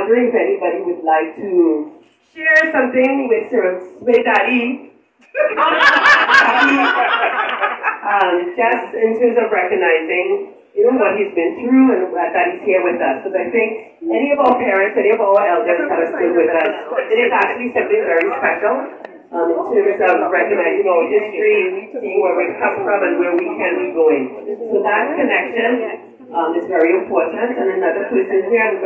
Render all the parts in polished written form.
wondering if anybody would like to share something with Daddy. Just in terms of recognizing, what he's been through and that he's here with us. Because I think any of our parents, any of our elders that have stood with us, it is actually something very special in terms of recognizing our history, seeing where we come from and where we can be going. So that connection is very important. And another person here,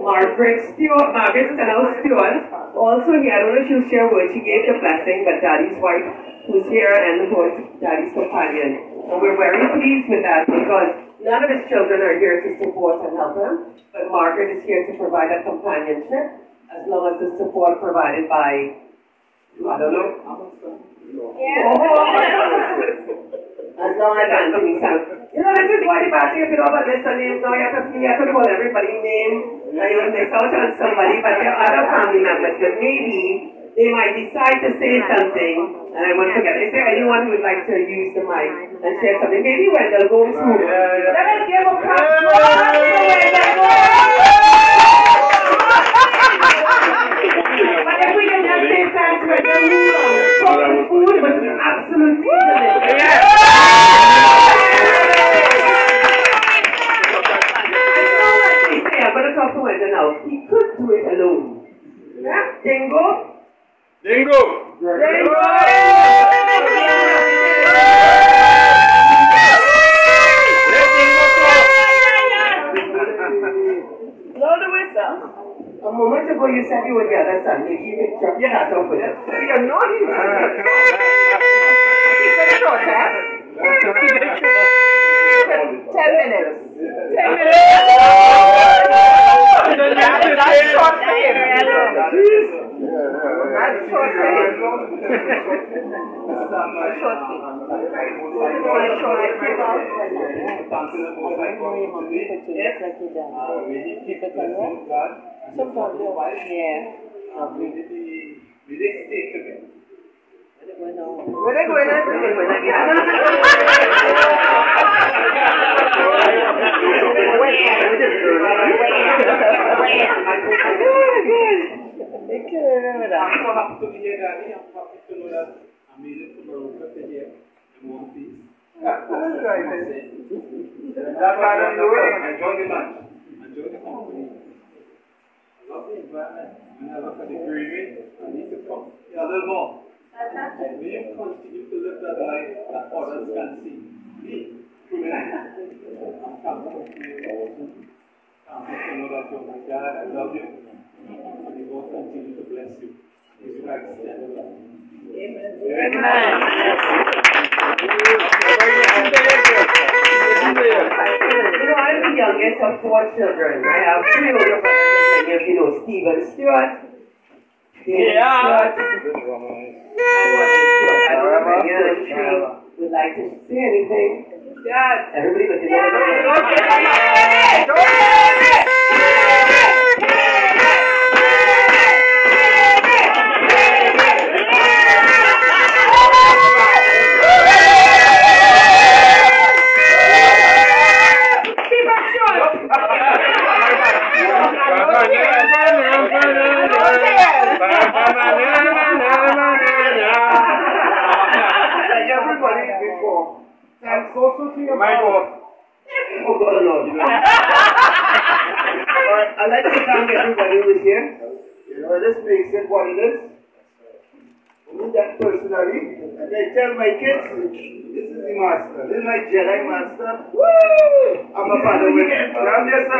Margaret Stenhouse Stewart, also here. I don't know if she'll share words. She gave the blessing, but Daddy's wife who's here and who's Daddy's companion. And we're very pleased with that because none of his children are here to support and help him, but Margaret is here to provide a companionship as long as the support provided by, I don't know. Yeah. As long as Anthony sounds. This is why the party, if you don't have a list of names now, you have to call everybody's name, and you'll miss out on somebody, but there are other family members that maybe they might decide to say something, and I won't forget. Is there anyone who would like to use the mic and share something? Maybe Wendell, go through. Let us give a clap for Wendell. But if we can just say thanks for the food was absolutely delicious. I'm going to talk to Wendell now. He could do it alone. Yeah? Dingo? Dingo! Dingo! Blow the whistle. A moment ago you said you were the other son. Maybe you can drop your hat off with it. You're naughty. Keep it short, huh? Keep it short. 10 minutes. 10 minutes. That's short for him. That's short for him. I'm so happy to be here, Daddy. I'm happy to know that I made it from Morocco to here in one piece. That's right. That's why I'm doing it. Enjoy the lunch. Enjoy the company. I love the environment. When I look at the greenery, I need to come here a little more. And when you continue to live that life that others can see, me, through it, I'm happy to be awesome. I'm happy to know that you're my dad. I love you. And the Lord continue to bless you. His right stand alone. Amen. Amen. I'm the youngest of 4 children. I have 3 older brothers, and you know Stephen Stewart. Stewart. I don't know if any other 3 would like to say anything. Yes. Everybody looking at me. I'd like to thank everybody who is here. This makes it what it is. I mean that personally. And I tell my kids, this is the master. This is my Jedi master. Woo! I'm a father with it. I'm just a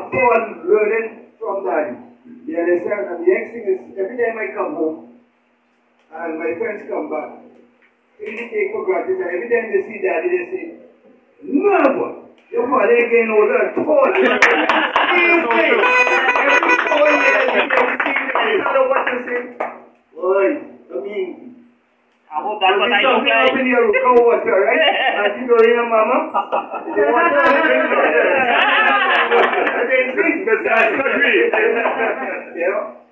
born learning from Daddy. You understand? And the next thing is, every time I come home, and my friends come back, they take for granted. And every time they see Daddy, they say, no, boy. Your father getting older and taller. Same thing. Every 4 years, you can see that. I don't know what to say. Boy, I mean, I hope that's what I look up like. in your cold water, right? And you go here, mama. The water, drink water. I think that's agree.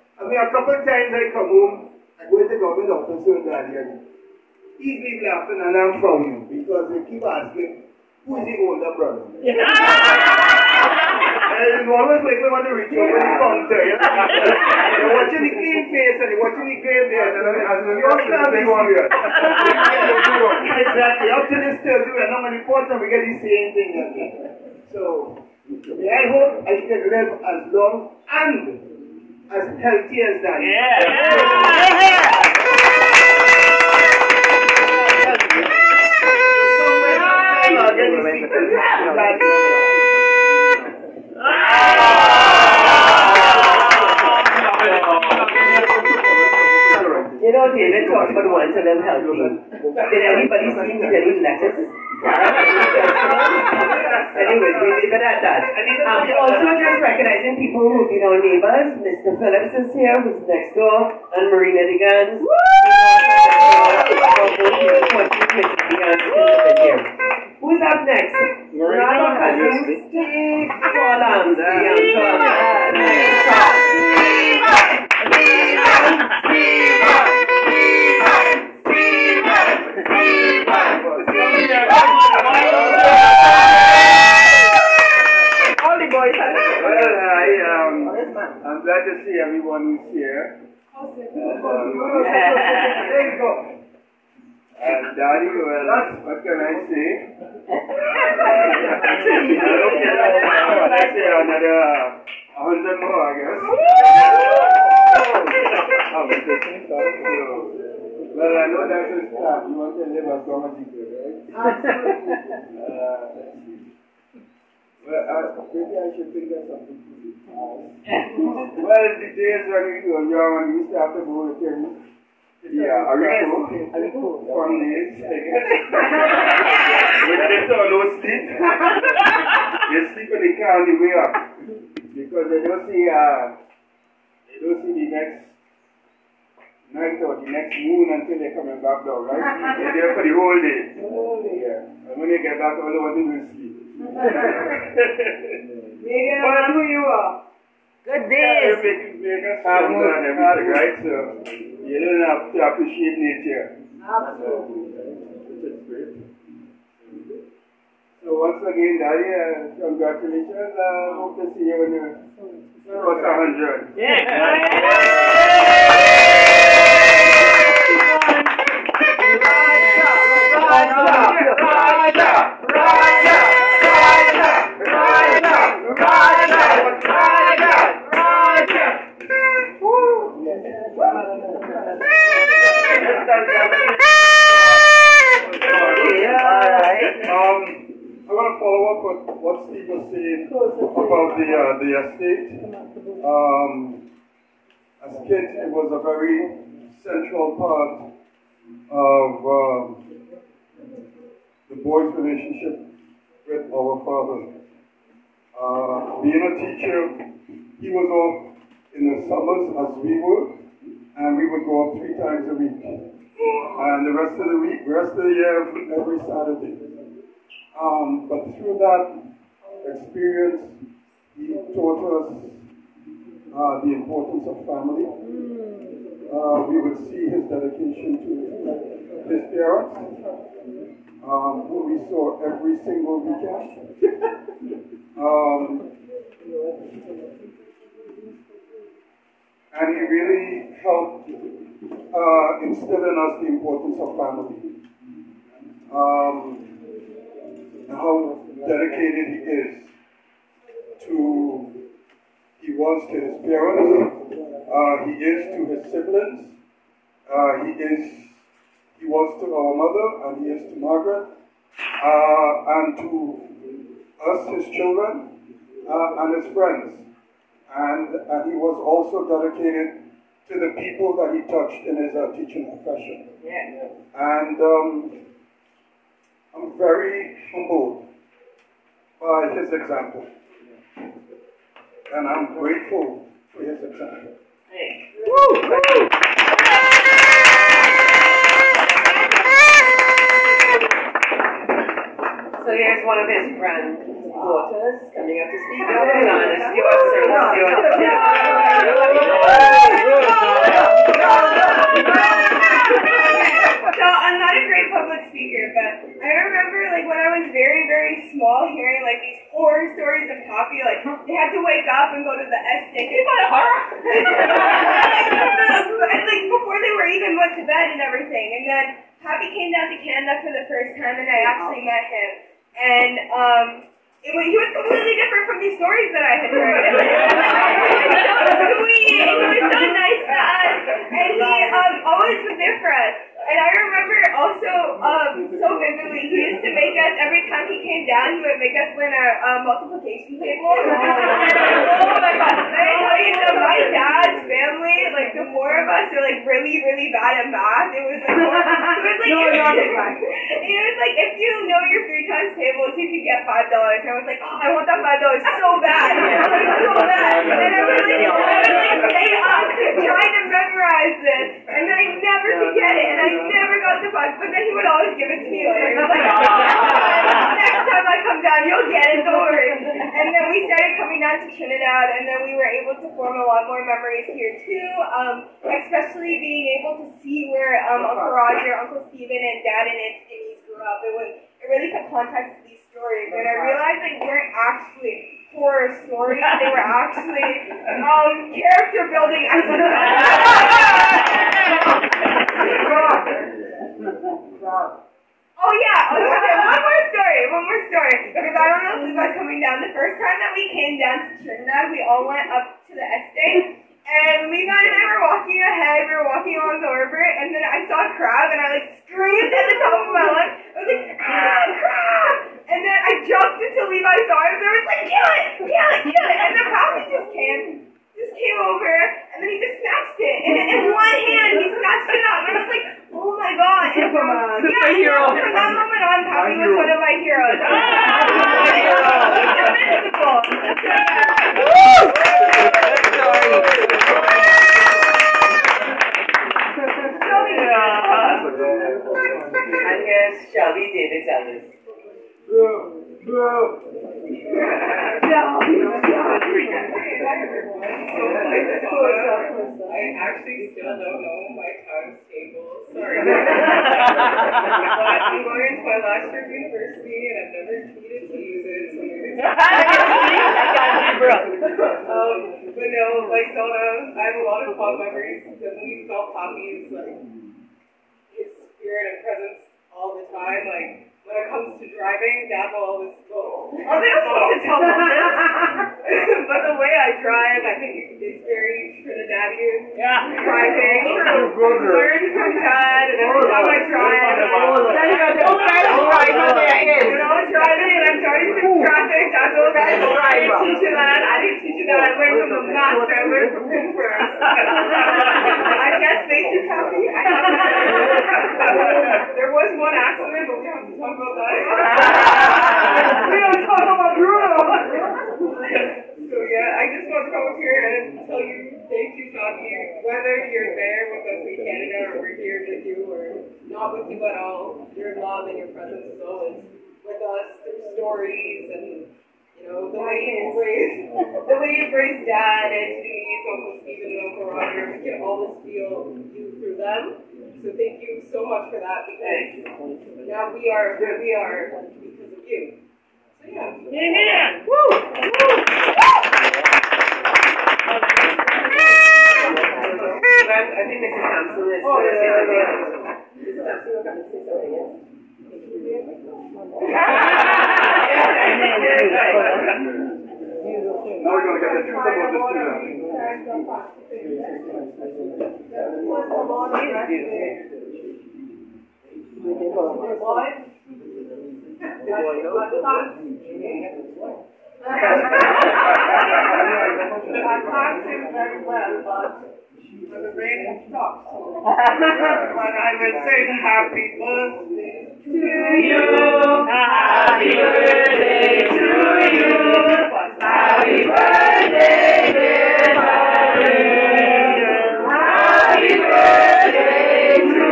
I mean, a couple of times I come home, I go to the government office with Daddy, and he's been laughing, and I'm from him because they keep asking, who is the older brother? And it's always like we want to reach over the counter, you know? You're watching the clean face and you're watching the grave there. Exactly. Up to this Thursday, we're not going to report and we get the same thing again. So, I hope I can live as long and as healthy as that. You know, David talked about wanting to live healthy. Did anybody see me any letters? Anyways, we leave it at that. Also just recognizing people who will be our neighbors. Mr. Phillips is here, who's next door, and Marina Digans. Who's up next? Ronald Cousins, Steve Collins, I'm glad to see everyone who's here. And Daddy, well, what can I say? I say another 100 more, I guess. Well, I know that's a start. You want to live as long as you can, right? Well, maybe I should think of something to do. Well, the days when we were young and we used to have to go to things. Yeah, Arico from the age, I guess. With little or no sleep. You sleep in the car on the way up. Because they don't see the next night or the next moon until they're coming back down, right? They're there for the whole day. Yeah. And when they get back, all they want to do is sleep. Megan, who you are? Good days. Make us fun and everything, right? So, you don't have to appreciate nature. Absolutely. It's great. So once again, Daddy, congratulations. Hope to see you when you cross 100. Yeah. I want to follow up with what Steve was saying about the estate. As kids, it was a very central part of the boy's relationship with our father. Being a teacher, he was off in the summers as we were, and we would go up 3 times a week. And the rest of the year, every Saturday. But through that experience, he taught us the importance of family. We would see his dedication to his parents, who we saw every single weekend. And he really helped instill in us the importance of family. And how dedicated he was to his parents, he is to his siblings, he was to our mother, and he is to Margaret, and to us, his children, and his friends. And he was also dedicated to the people that he touched in his teaching profession. Yeah. And I'm very humbled by his example. And I'm grateful for his example. Hey. Woo! Woo! So here's one of his granddaughters coming up to speak. So I'm not a great public speaker, but I remember like when I was very, very small hearing like these horror stories of coffee. Like, they had to wake up and go to the estate. And like, before they were even went to bed and everything. And then Happy came down to Canada for the first time, and I actually met him. And, he was completely different from these stories that I had heard. He was so sweet, and he was so nice to us, and he always was there for us. And I remember also so vividly, he used to make us, every time he came down, he would make us learn a multiplication table. Oh my God. Let me tell you, so my dad's family, like the four of us are like really, really bad at math. It was like, if you know your 3 times tables, you could get $5. And I was like, oh, I want that $5 so bad. So bad. And I would stay up trying to memorize this. And then I never could get it. And I never got the $5, but then he would always give it to me later. He was like, next time I come down, you'll get it, don't worry. And then we started coming down to Trinidad, and then we were able to form a lot more memories here too, especially being able to see where Uncle Roger, Uncle Stephen, and Dad and Aunt Denise grew up. It really put context to these stories, and I realized they weren't actually horror stories, they were actually character building exercises. Oh yeah, okay, one more story, because I don't know if you guys coming down. The first time that we came down to Trinidad, we all went up to the estate, and Levi and I were walking ahead, we were walking along the river, and then I saw a crab, and I like screamed at the top of my lungs. I was like, ah, crab! And then I jumped until Levi saw it, and I was like, kill it! And then Pappy just came over, and then he just snatched it, and in one hand, he snatched it up, and I was like, oh my God. And from that moment on, Pappy was one of my heroes. Invincible. And here's Shelby David Ellis. I actually still don't know my times table. Sorry. But I'm going into my last year of university and I've never needed to use it. So but no, like Donna, I have a lot of fond memories. Definitely felt Poppy's his spirit and presence all the time. Like when it comes to driving, Dad will always go. Oh, they don't supposed to tell me this. But the way I drive, I think it's very Trinidadian. Yeah. Driving. Learned from Dad, and every time I drive, driving, and I'm driving through traffic. That's all I didn't teach you that. I didn't teach you that. I learned from the master. I learned from him first. I guess thank you, Kathy. There was one accident, but we don't have to talk about that. We don't talk about Bruno. So yeah, I just want to come up here and tell you thank you, Kathy. Whether you're there with us in Canada or we're here with you or not with you at all, your love and your presence is always with us through stories and the way you embrace Dad and Denise, Uncle Stephen and Uncle Roger. We can always feel you through them. So thank you so much for that, because now we are where we are because of you. So yeah. Yeah. Woo! I think Mrs. Sampson is going to say something else. Mrs. Sampson is going to say something else. Now we're going to get the truth about this student. I can't sing very well, but when the rain stops, when I will sing happy birthday to you, happy birthday to you, happy birthday, dear Irene, happy birthday to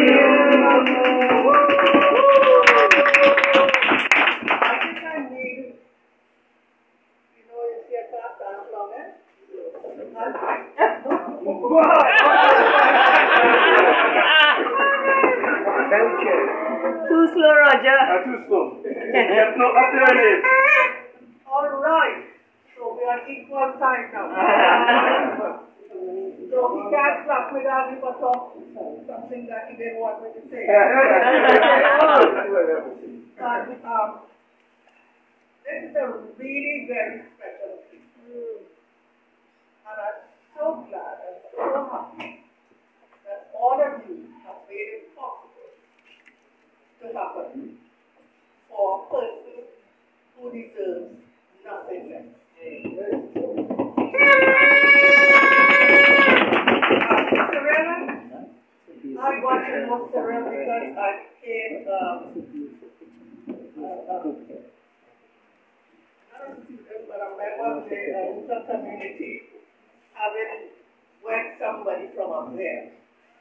you. I think I need, you see a class down from it? Too slow, Roger. Too slow. Get no up there. All right. time now. So he can't slap me down if I talk something that he didn't want me to say. This is a really very special thing. And I'm so glad and so happy that all of you have made it possible to happen for a person who deserves nothing less. Serena, I got to know Serena because I came, I don't know, but I member of the community having went somebody from up there.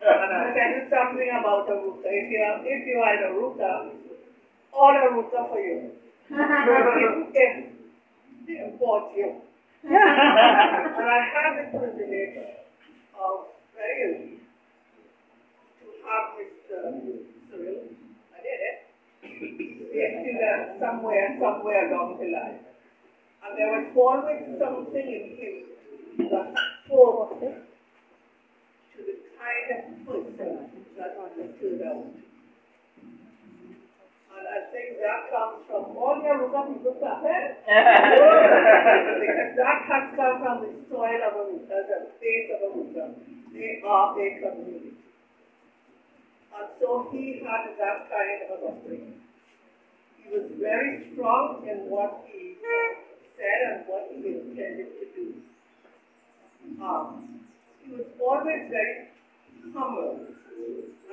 And I'll tell you something about a router. If you are in a router, all a router for you. If they import you. And I had the privilege of very early to have Mr. Cyril. I did it. Somewhere along the line. And there was always something in him that spoke to the kind of person that understood out. And I think that comes from all your Ruka people, because that has come from the soil of a Ruka, the face of a Ruka. They are a community. And so he had that kind of upbringing. He was very strong in what he said and what he intended to do. He was always very humble. I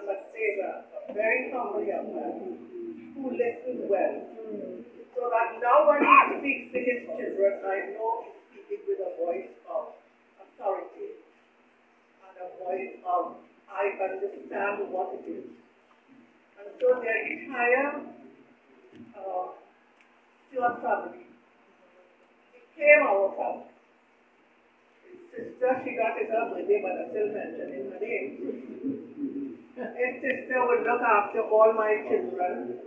must say that, a very humble young man who listened well. So that now when he speaks to his children, I know he's speaking with a voice of authority and a voice of, I understand what it is. And so the entire Stewart family became our family. His sister, she got his birthday, but I still mentioning her name. His sister would look after all my children.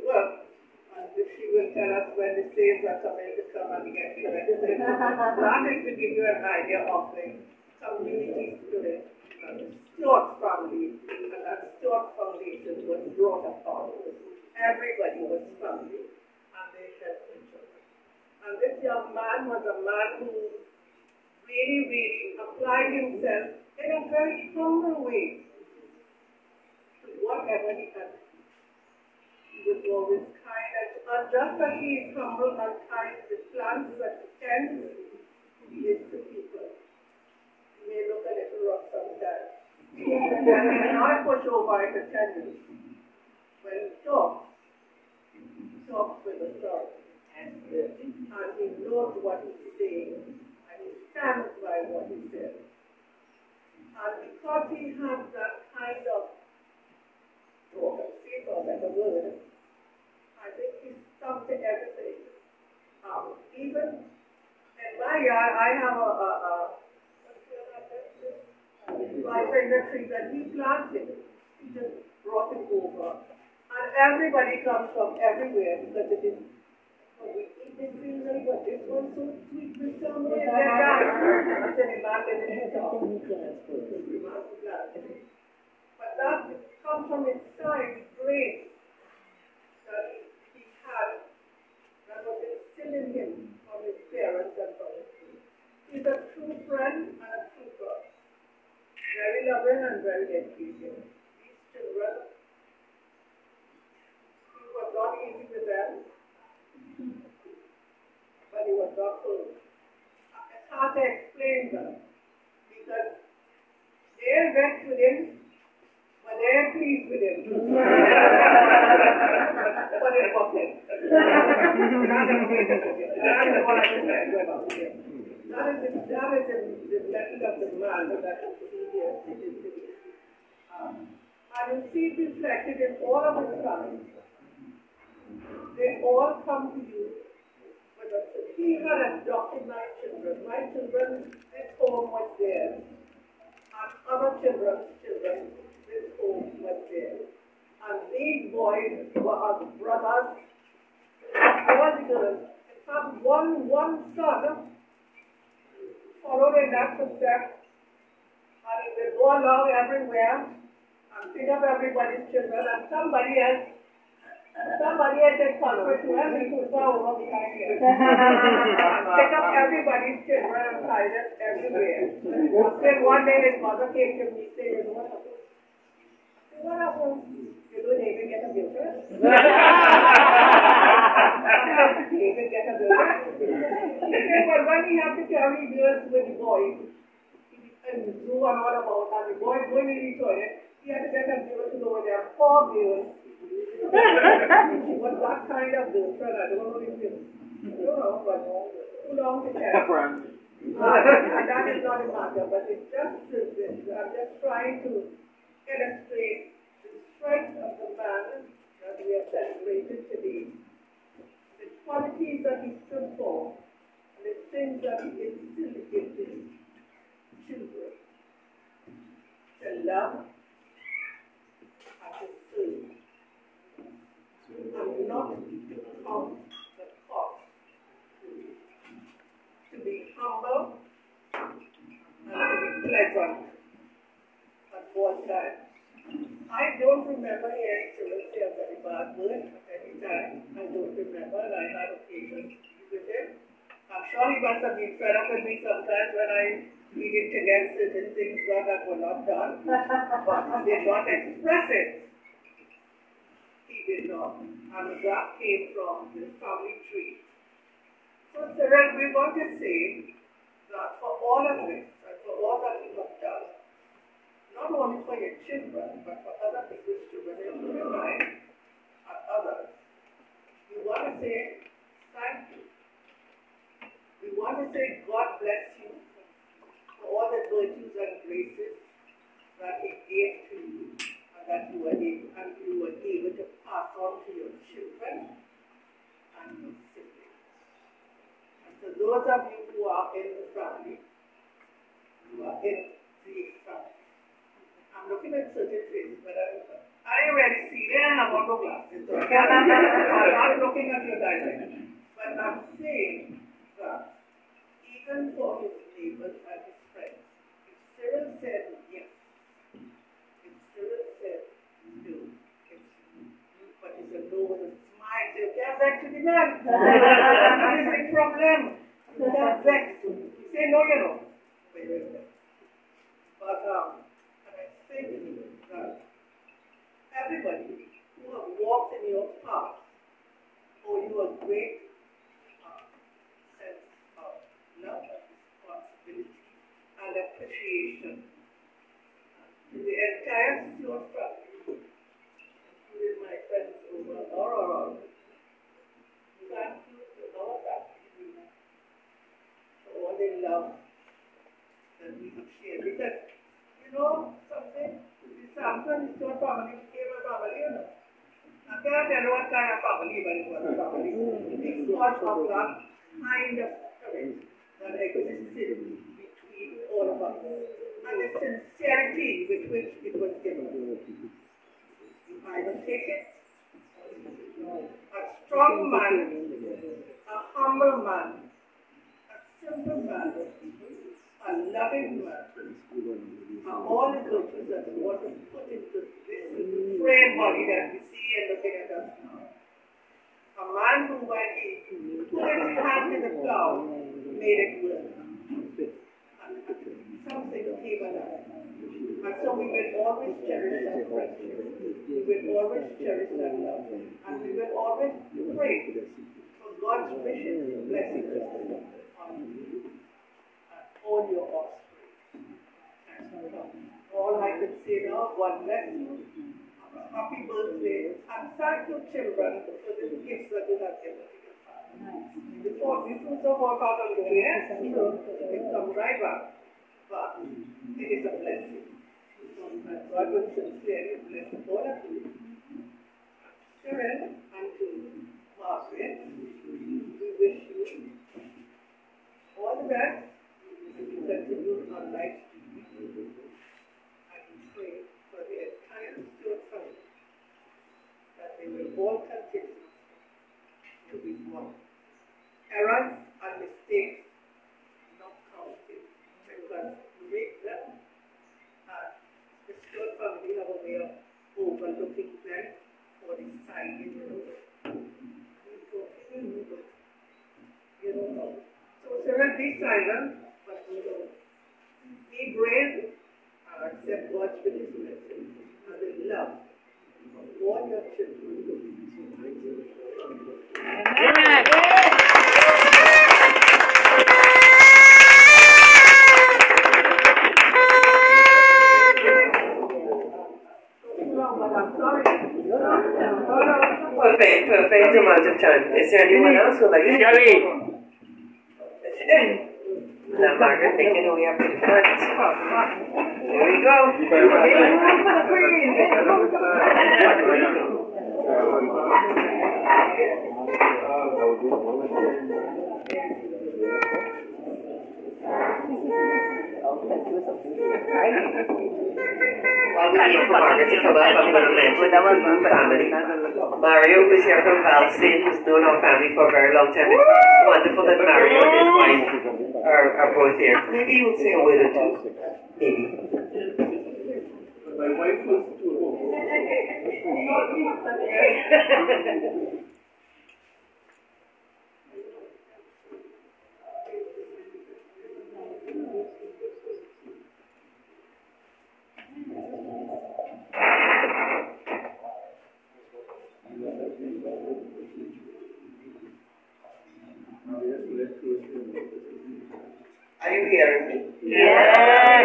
Work. And she will tell us when the slaves are coming to come and get arrested. That is to give you an idea of the community spirit. Stewart family, and that Stewart foundation was brought upon. Everybody was family, and they helped each other. And this young man was a man who really applied himself in a very humble way to whatever he had. He was always kind, and just as he is humble and kind to the plants that he tends, he is to people. May look a little rough sometimes. And not push over his attendance. When he talks with authority. And he knows what he's saying, and he stands by what he says. And because he has that kind of talk and speak or like a word, I think he's stuck to everything. Even in my yard, I have my favorite tree that he planted. He just brought it over. And everybody comes from everywhere because it is, we eat this tree, but this one's so sweet with some way like that. I said, imagine it. But that comes from inside, grace that he had, that was instilled in him from his parents and from his people. He's a true friend and a true God. Very loving and very educated. These children, it was not easy with them, but it was not good. It's hard to explain them because they're vexed with him, but they're pleased with him. But it wasn't. That is what I can tell you about him. That is the level of the man that you see here. And you see it reflected in all of his sons. They all come to you with us. He had adopted my children. My children, this home was theirs. And other children's children, this home was theirs. And these boys were our brothers, all the girls, have one son, followed in that footstep, and it will go along everywhere and pick up everybody's children, and somebody else is comfort to him, he could go over behind here. Pick up everybody's children and hide it everywhere. Then one day his mother came to me saying, what happened? I said, what happened? You don't even get a girlfriend? He even get a girlfriend? He said, well, when he had to carry girls with the boys, and do and all about, and the boys going in the toilet, he had to get a girl to go with there, 4 girls. What kind of girlfriend? I don't know if you know, but too long to tell. And that is not a matter, but it's just, I'm just trying to illustrate the strength of the man that we have celebrated today, the qualities that he stood for, and the things that he instilled in his children, to love and to serve. And not to count the cost. To be humble and to be pleasant at all times. I don't remember hearing Cyril say a very bad word at any time. I don't remember, and I had occasion with him. I'm sure he must have been fed up with me sometimes when I needed to get certain things done that were not done, but he did not express it. He did not. And that came from the family tree. So, Cyril, we want to say that for all of this, and for all that you have done, not only for your children, but for other people's children, including mine and others, we want to say thank you. We want to say God bless you for all the virtues and graces that He gave to you, and that you were able to pass on to your children and your siblings. And to those of you who are in the family, who are in the family, I'm looking at certain faces, but I already see them and I'm on the glasses. So I'm not looking at your direction. But I'm saying that even for his neighbors and his friends, if Cyril said yes, if Cyril said no, but it's a no with a smile, say, okay, I'm back to the man. That is a problem. That's vexed. You say no, you know. But and I say to you that everybody who have walked in your path owe you a great sense of love and responsibility and appreciation. To the entire Stewart family, including my friends over Aurora, thank you to our family for all the love that we have shared. Because, you know something, the Samson Stewart family became a family, you know. I can't tell you what kind of family, but it was a family. Because of that kind of spirit that existed between all of us, and the sincerity with which it was given. You either take it, a strong man, a humble man, a simple man, a loving man, and all the virtues that the Lord has put into this frail body that we see and looking at us now. A man who, when he put his hand in the plow, made it work. And something came alive. And so we will always cherish that friendship. We will always cherish that love. And we will always pray for God's wishes and blessings on you and all your offspring. All I can say now, God bless you. Happy birthday, and thank you, children, for the gifts that you have given to your father. Before we do so far out of the way, it comes right back. But it is a blessing. And God will sincerely bless all of you. Cyril and to Margaret, we wish you all the best as you continue on life. And we pray for the entire Stewart family that they will all continue to be one. So Cyril, be silent, but be brave, accept God's forgiveness, and with love. All your children. Perfect amount of time. Is there anyone else who would like to? Shelly. Now, Margaret, making our way up to the front. There we go. While we wait for Margaret to come up, I'm going to mention the family. Mario is here from Valstein, who's known our family for a very long time. It's wonderful that Mario and his wife are both here. Maybe you'll say a word or two. Maybe. My wife was too home. Are you hearing me? Yes.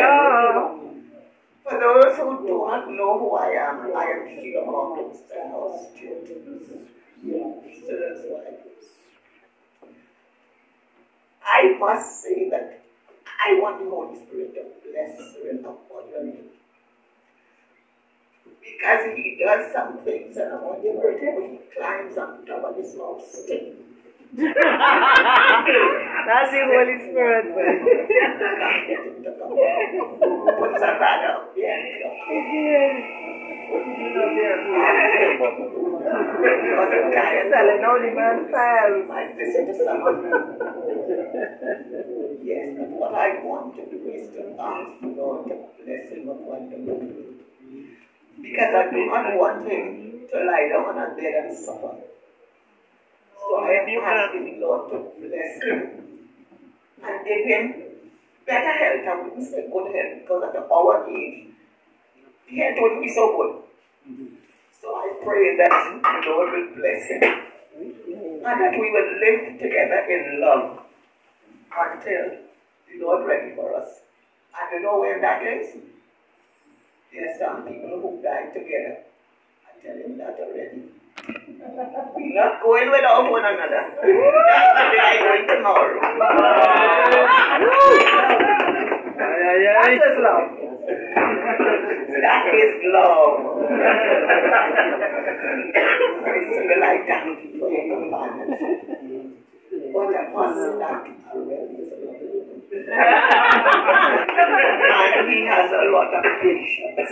For those who do not know who I am Sheila Hawkins, the house student, Cyril's wife. I must say that I want the Holy Spirit to bless Cyril abundantly. Because he does some things and I want to hurt him when he climbs on top of this mountain. That's the Holy Spirit. What's that matter? Yeah. Selling out the man fell. My visit to someone. Yes, but what I want to do is to ask the Lord to bless him abundantly. Because I do not want him to lie down on a bed and suffer. So I am asking the Lord to bless him and give him better health. I wouldn't say good health because at our age, the health wouldn't be so good. So I pray that the Lord will bless him and that we will live together in love until the Lord ready for us. And you know where that is? There are some people who died together. I tell him that already. We're not going without one another. That's the day I'm going tomorrow. That is love. That is love. Cyril, I thank you for your companionship. What a person that Cyril is. And he has a lot of patience.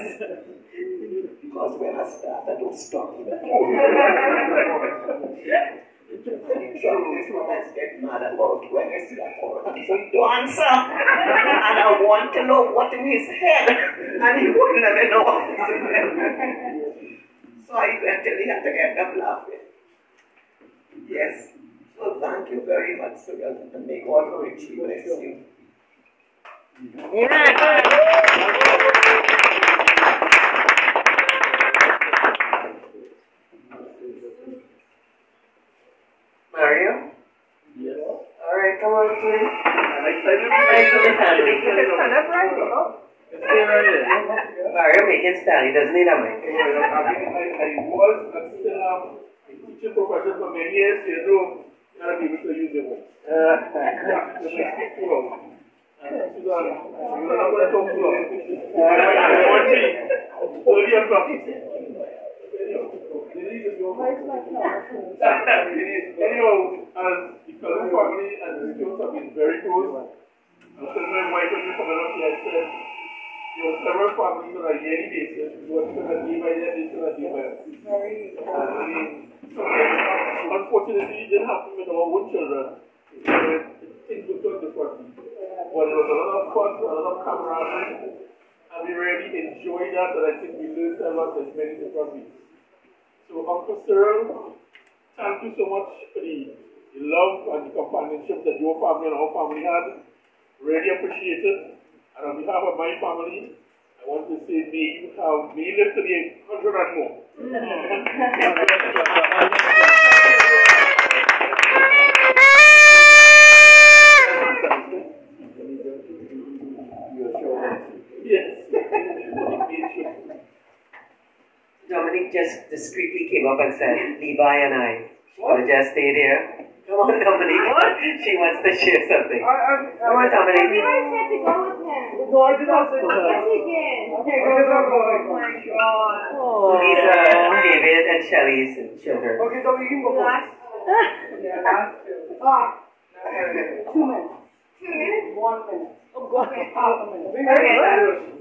Because when I start, I don't stop. The trouble is when I get mad about when I see a call, so you don't answer. And I want to know what's in his head. And he wouldn't let me know what is in his head. So I eventually had to end up laughing. Yes. So thank you very much, Cyril, and may God richly bless you. Mario? Yes. Alright, come on, please. I'm excited Thanks for the family. Stand up right. Mario making style, he doesn't need a mic. I was and still am a teaching profession for many years, you know, and I'm able to use the voice. I'm going to talk to you. Anyhow, as the Cullen family and the skills have been very close, I was telling my wife when we coming up here, I said, there were several families on a yearly basis, what is going to be by year, this going to be by. Unfortunately, it didn't happen with our own children. Things would turn differently. But it was a lot of fun, a lot of camaraderie, and we really enjoyed that, and I think we learned a lot in many different ways. So, Uncle Cyril, thank you so much for the the love and the companionship that your family and our family had. Really appreciate it. And on behalf of my family, I want to say may you live to be 100 and more. Yes. Dominic just discreetly came up and said, Levi and I will just stay there. Come on, Dominic. What? She wants to share something. Come on, Dominic. Levi said to go with him. No, I did not say that. Yes, he did. Okay, go. Oh my god. So these are David and Shelley's children. Okay, so you can go first. Yeah, last two. 2 minutes. 2 minutes? 1 minute. Oh, God. Okay. Half a minute. Okay.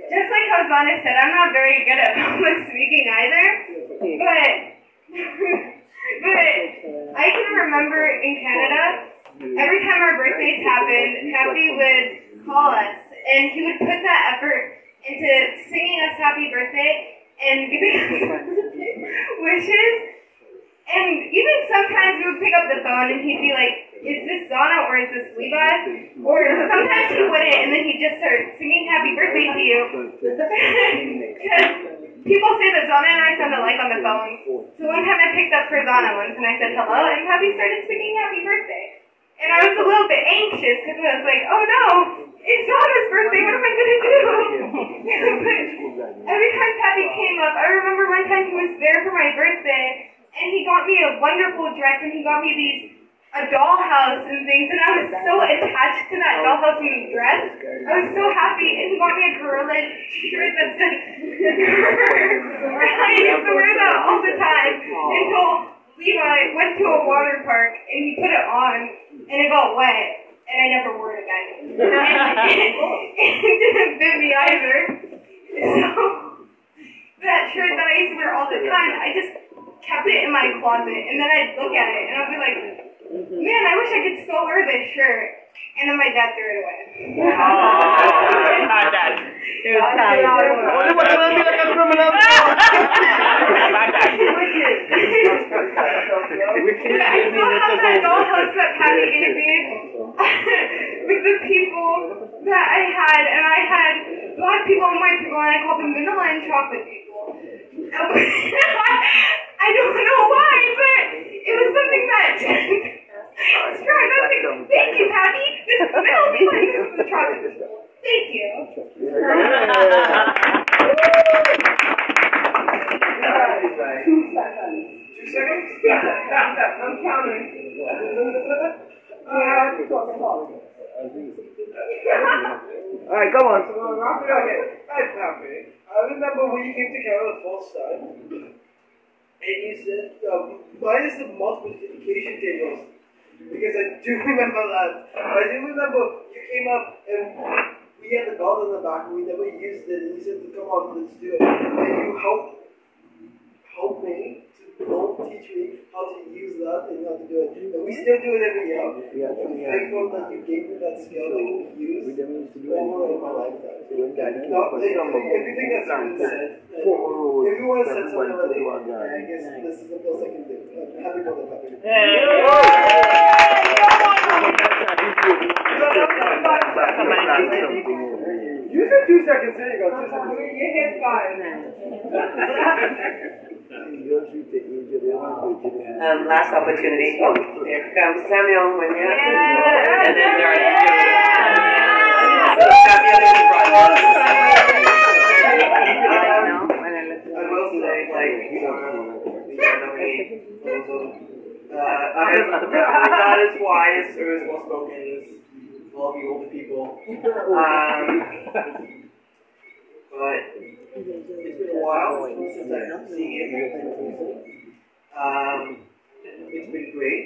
Just like Hosanna said, I'm not very good at public speaking either, but I can remember in Canada, every time our birthdays happened, Happy would call us, and he would put that effort into singing us happy birthday and giving us wishes. And even sometimes we would pick up the phone and he'd be like, is this Zana or is this Levi? Or sometimes he wouldn't, and then he'd just start singing happy birthday to you. Because people say that Zana and I sound alike on the phone. So one time I picked up for Zana once and I said hello, and Happy started singing happy birthday. And I was a little bit anxious because I was like, oh no, it's Zana's birthday, what am I going to do? But every time Happy came up, I remember one time he was there for my birthday, and he got me a wonderful dress, and he got me a dollhouse and things, and I was so attached to that dollhouse and dress. I was so happy, and he got me a gorilla shirt that said I used to wear that all the time until Levi went to a water park, and he put it on, and it got wet, and I never wore it again. It didn't fit me either. So that shirt that I used to wear all the time, I just kept it in my closet, and then I'd look at it, and I'd be like, man, I wish I could still wear this shirt. And then my dad threw it away. Not that. It was time. What do I be like a criminal? I still have that dollhouse that Patty gave me with the people that I had, and I had black people and white people, and I called them vanilla and chocolate people. I don't know why, but it was something that struck. I was like, thank you, Patty. This is the vanilla people, and this is the chocolate people. Thank you. 2 seconds? I'm counting. Alright, come on. Wrap it up. Hey, Pappy. I remember when you came to Canada the first time, and you said, minus the multiplication tables, because I do remember that. I do remember you came up and we had the dog in the back and we never used it, and you said, come on, let's do it. And you helped me to teach me how to use that and how to do it. And we still do it every year. I'm thankful that you gave me that skill that I can use over in my lifetime. Everything that's been said, everyone said something like that. I guess this is the best I can do. Happy birthday, You said 2 seconds, there you go. 2 seconds. You hit 5. Last opportunity. Oh, here comes Samuel. And then Darlene. So Samuel is in progress. I will say, not as wise or as well spoken as all the older people. But it's been a while since I've seen it. It's been great.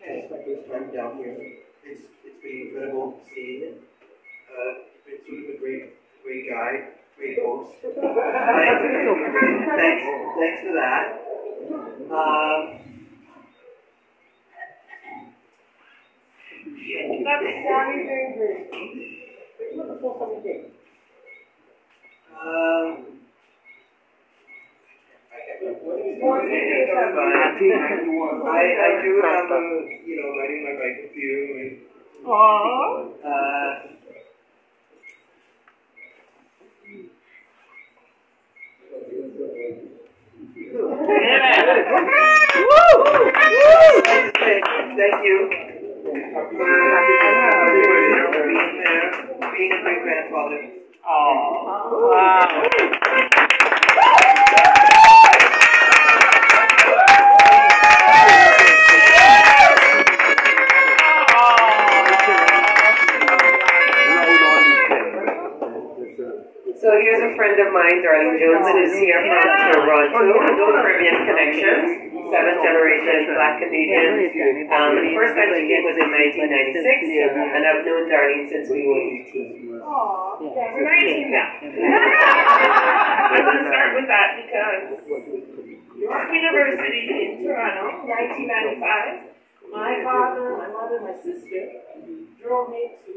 It's my first time down here. It's been incredible seeing it. It's sort of a great guy, great host. Thanks for that. That's Sammy doing great. What the fuck are we doing? I can't remember what it is. I do remember, riding my bike with you and thank you for being a great grandfather. So here's a friend of mine, Darlene Jones, who's here from Toronto, no Caribbean connections, 7th generation Black Canadian. The first time she came was in 1996, and I've known Darlene since we were 18. We're 19 now. I'm going to start with that because York University in Toronto, 1995, my father, my mother, my sister drove me to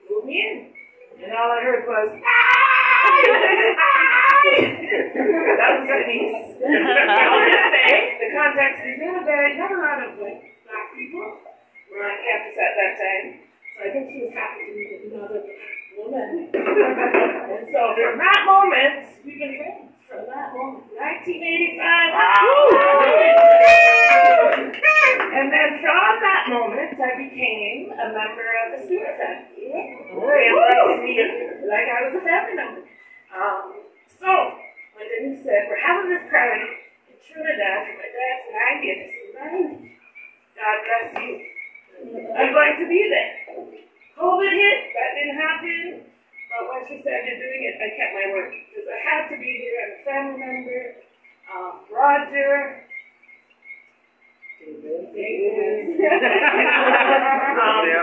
move me in. And all I heard was, "Ah!" That was Denise. I'll just say, the context is not a lot of Black people were on campus at that time. So I think she was happy to meet another woman. And so from that moment, we've been friends. From that moment, 1985. And then from that moment, I became a member of the Stewart family. They embraced me like I was a family member. So, when Denise said, we're having this party in Trinidad for my dad's 90th, I said, 90? God bless you. I'm going to be there. COVID hit, that didn't happen. But when she said you're doing it, I kept my word. Because I had to be there. I'm a family member. Roger. David.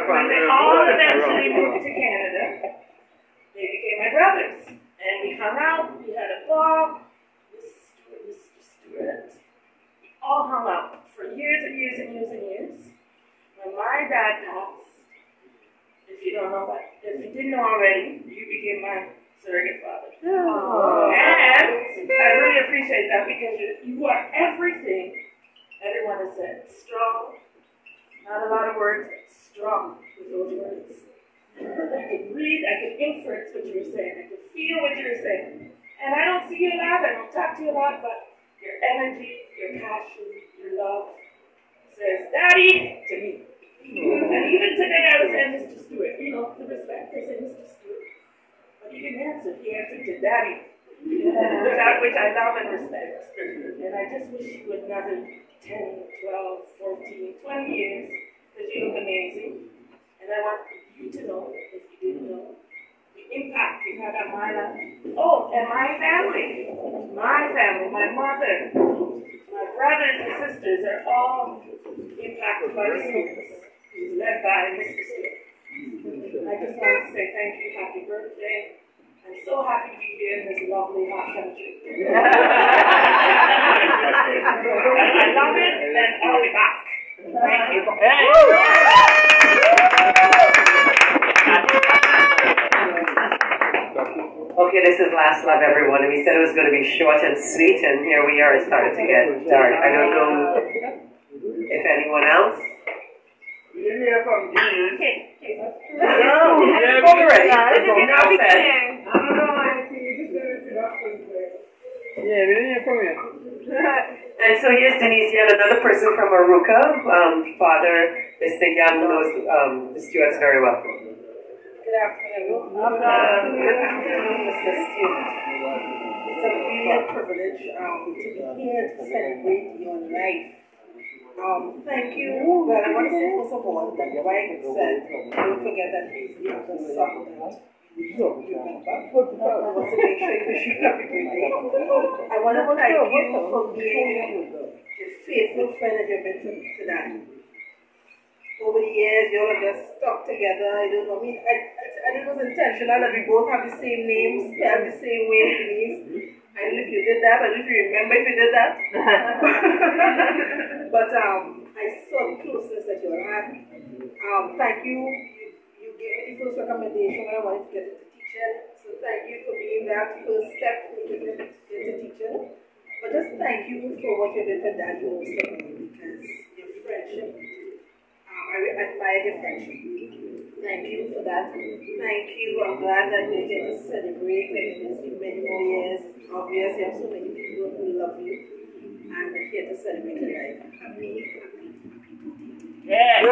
When they all eventually moved to Canada, they became my brothers. And we hung out. We had a ball. Mr. Stewart. We all hung out for years and years and years and years. When my dad passed, if you don't know that, if you didn't know already, you became my surrogate father. Oh. And I really appreciate that because you are everything everyone has said. Strong, not a lot of words, but strong with those words. I could read, I could inference what you were saying, I could feel what you were saying. And I don't see you a lot, I don't talk to you a lot, but your energy, your passion, your love says, Daddy, to me. And even today I was saying Mr. Stewart, the respect, I said Mr. Stewart. But he didn't answer, he answered to Daddy. Which I love and respect. And I just wish you would another 10, 12, 14, 20 years, because you look amazing. And I want you to know, if you didn't know, the impact you've had on my life. Oh, and my family, my mother, my brothers and sisters are all impacted by the students, led by Mr. Stewart. I just want to say thank you, happy birthday. I'm so happy to be here in this lovely hot country. I love it, and I'll be back. Thank you. Okay, this is Last Love, everyone, and we said it was going to be short and sweet, and here we are. It started to get dark. I don't know if anyone else. We didn't hear from you. No, we spoke already. Enough said. I don't know, I think you just did introductions there. Yeah, we didn't hear from you. And so here's Denise, yet another person from Aruka. Father, Mr. Young knows the Stewarts very well. Good afternoon. Mr. Stewart. It's a real privilege to be here to celebrate your life. Thank you. Well, I want to say first of all that your wife said, don't forget that he's the other son that you remember. I want to make sure you wish you happy birthday. I want to thank you for being the faithful friend that you've been to that. Over the years, you all have just stuck together. I don't know. I mean, it was intentional that we both have the same names, spelled the same way, Denise. I don't know if you did that. I don't know if you remember if you did that. But I saw the closeness that you all had. Thank you. You gave me the first recommendation when I wanted to get into teaching. So thank you for being that first step into teaching. But just thank you for what you did for Daddy most of all, because your friendship, I admire your friendship. Thank you for that. Thank you. I'm glad that we get to celebrate and see many more years. Obviously, you have so many people who love you and we're here to celebrate your life. Happy. Yes.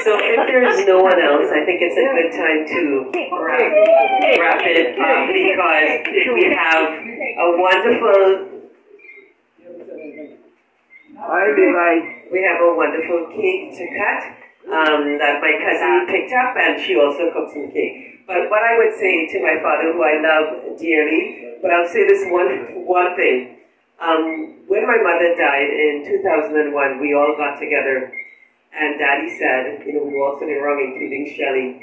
So if there's no one else, I think it's a good time to wrap it up because we have a wonderful we have a wonderful cake to cut that my cousin picked up, and she also cooked some cake. But what I would say to my father, who I love dearly, but I'll say this one thing. When my mother died in 2001, we all got together, and Daddy said, we were all sitting around, including Shelley.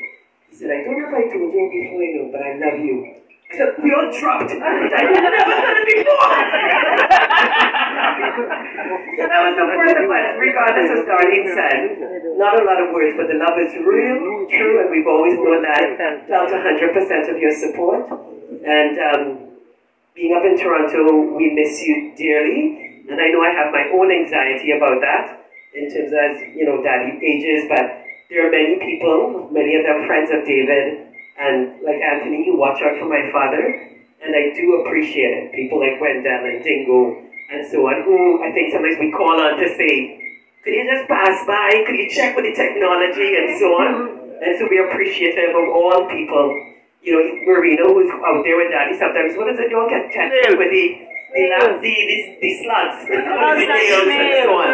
He said, I don't know if I told you before, but I love you. I said, we all dropped. I never said it before. So that was the first of it. Regardless, as Darlene said, not a lot of words, but the love is real, true, and we've always known that. Felt 100% of your support. And being up in Toronto, we miss you dearly. And I know I have my own anxiety about that, in terms of, Daddy ages, but there are many people, many of them friends of David, and like Anthony, who watch out for my father, and I do appreciate it. People like Wendell and Dingo and so on, who I think sometimes we call on to say, could you just pass by? Could you check with the technology and so on? And so we are appreciative of all people. Marina, who's out there with Daddy sometimes, what is it, you all get tested with the slugs, the snails and so on.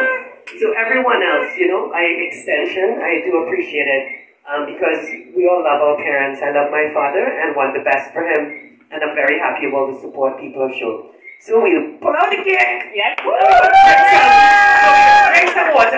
So everyone else, extension, I do appreciate it. Because we all love our parents. I love my father and want the best for him. And I'm very happy about the support people have shown. So we'll pull out the cake. Yes. Drink some water.